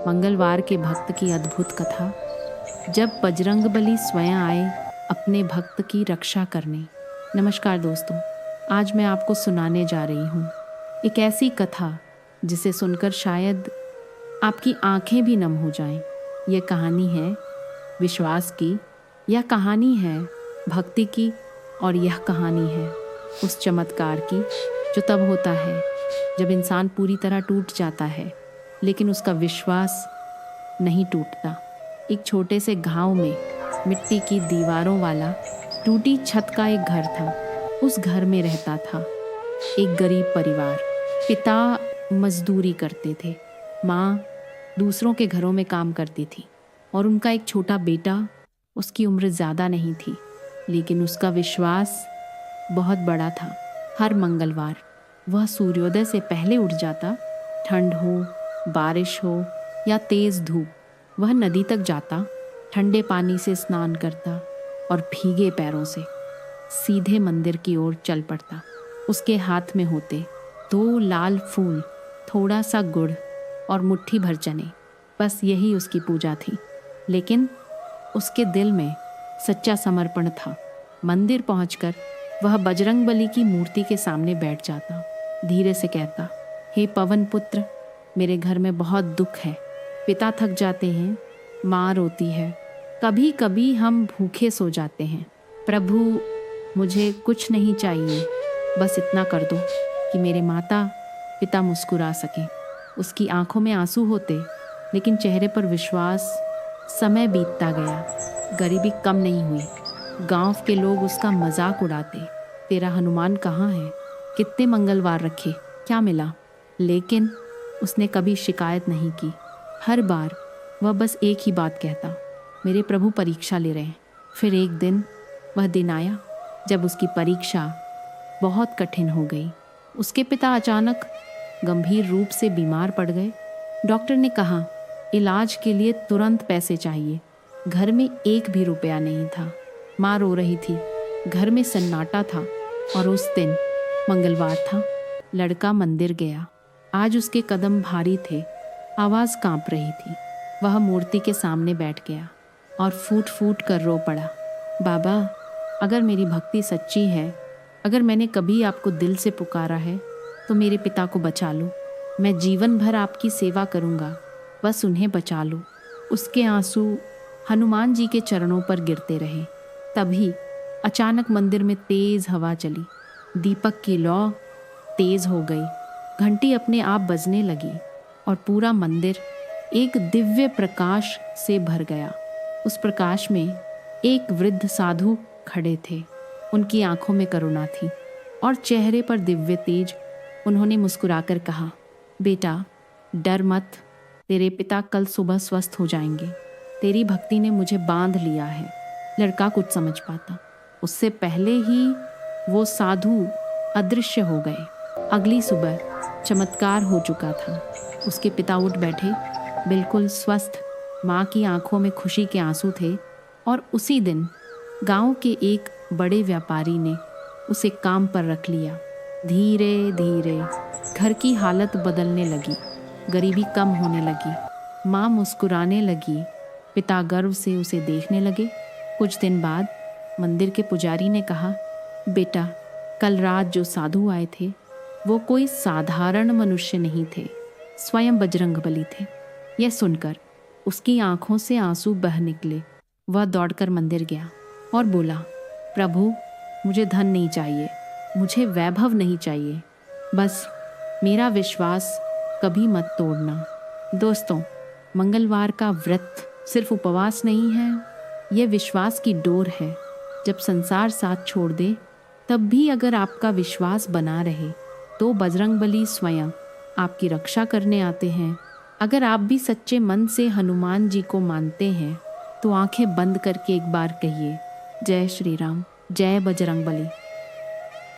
मंगलवार के भक्त की अद्भुत कथा। जब बजरंगबली स्वयं आए अपने भक्त की रक्षा करने। नमस्कार दोस्तों, आज मैं आपको सुनाने जा रही हूँ एक ऐसी कथा जिसे सुनकर शायद आपकी आंखें भी नम हो जाएं। यह कहानी है विश्वास की, यह कहानी है भक्ति की, और यह कहानी है उस चमत्कार की जो तब होता है जब इंसान पूरी तरह टूट जाता है लेकिन उसका विश्वास नहीं टूटता। एक छोटे से गांव में मिट्टी की दीवारों वाला टूटी छत का एक घर था। उस घर में रहता था एक गरीब परिवार। पिता मजदूरी करते थे, माँ दूसरों के घरों में काम करती थी और उनका एक छोटा बेटा। उसकी उम्र ज़्यादा नहीं थी लेकिन उसका विश्वास बहुत बड़ा था। हर मंगलवार वह सूर्योदय से पहले उठ जाता। ठंड हो, बारिश हो या तेज़ धूप, वह नदी तक जाता, ठंडे पानी से स्नान करता और भीगे पैरों से सीधे मंदिर की ओर चल पड़ता। उसके हाथ में होते 2 लाल फूल, थोड़ा सा गुड़ और मुट्ठी भर चने। बस यही उसकी पूजा थी, लेकिन उसके दिल में सच्चा समर्पण था। मंदिर पहुंचकर वह बजरंगबली की मूर्ति के सामने बैठ जाता। धीरे से कहता, हे पवन पुत्र, मेरे घर में बहुत दुख है। पिता थक जाते हैं, माँ रोती है, कभी कभी हम भूखे सो जाते हैं। प्रभु, मुझे कुछ नहीं चाहिए, बस इतना कर दो कि मेरे माता पिता मुस्कुरा सकें। उसकी आंखों में आंसू होते लेकिन चेहरे पर विश्वास। समय बीतता गया, गरीबी कम नहीं हुई। गांव के लोग उसका मजाक उड़ाते, तेरा हनुमान कहाँ है, कितने मंगलवार रखे, क्या मिला? लेकिन उसने कभी शिकायत नहीं की। हर बार वह बस एक ही बात कहता, मेरे प्रभु परीक्षा ले रहे हैं। फिर एक दिन वह दिन आया जब उसकी परीक्षा बहुत कठिन हो गई। उसके पिता अचानक गंभीर रूप से बीमार पड़ गए। डॉक्टर ने कहा, इलाज के लिए तुरंत पैसे चाहिए। घर में एक भी रुपया नहीं था। माँ रो रही थी, घर में सन्नाटा था। और उस दिन मंगलवार था। लड़का मंदिर गया। आज उसके कदम भारी थे, आवाज़ कांप रही थी। वह मूर्ति के सामने बैठ गया और फूट फूट कर रो पड़ा, बाबा, अगर मेरी भक्ति सच्ची है, अगर मैंने कभी आपको दिल से पुकारा है, तो मेरे पिता को बचा लो। मैं जीवन भर आपकी सेवा करूँगा, बस उन्हें बचा लो। उसके आंसू हनुमान जी के चरणों पर गिरते रहे। तभी अचानक मंदिर में तेज हवा चली। दीपक की लौ तेज हो गई, घंटी अपने आप बजने लगी और पूरा मंदिर एक दिव्य प्रकाश से भर गया। उस प्रकाश में एक वृद्ध साधु खड़े थे। उनकी आंखों में करुणा थी और चेहरे पर दिव्य तेज। उन्होंने मुस्कुराकर कहा, बेटा डर मत, तेरे पिता कल सुबह स्वस्थ हो जाएंगे। तेरी भक्ति ने मुझे बांध लिया है। लड़का कुछ समझ पाता, उससे पहले ही वो साधु अदृश्य हो गए। अगली सुबह चमत्कार हो चुका था। उसके पिता उठ बैठे, बिल्कुल स्वस्थ। माँ की आंखों में खुशी के आंसू थे। और उसी दिन गांव के एक बड़े व्यापारी ने उसे काम पर रख लिया। धीरे धीरे घर की हालत बदलने लगी, गरीबी कम होने लगी, माँ मुस्कुराने लगी, पिता गर्व से उसे देखने लगे। कुछ दिन बाद मंदिर के पुजारी ने कहा, बेटा, कल रात जो साधु आए थे वो कोई साधारण मनुष्य नहीं थे, स्वयं बजरंगबली थे। यह सुनकर उसकी आंखों से आंसू बह निकले। वह दौड़कर मंदिर गया और बोला, प्रभु, मुझे धन नहीं चाहिए, मुझे वैभव नहीं चाहिए, बस मेरा विश्वास कभी मत तोड़ना। दोस्तों, मंगलवार का व्रत सिर्फ उपवास नहीं है, यह विश्वास की डोर है। जब संसार साथ छोड़ दे, तब भी अगर आपका विश्वास बना रहे तो बजरंगबली स्वयं आपकी रक्षा करने आते हैं। अगर आप भी सच्चे मन से हनुमान जी को मानते हैं तो आंखें बंद करके एक बार कहिए, जय श्री राम, जय बजरंगबली।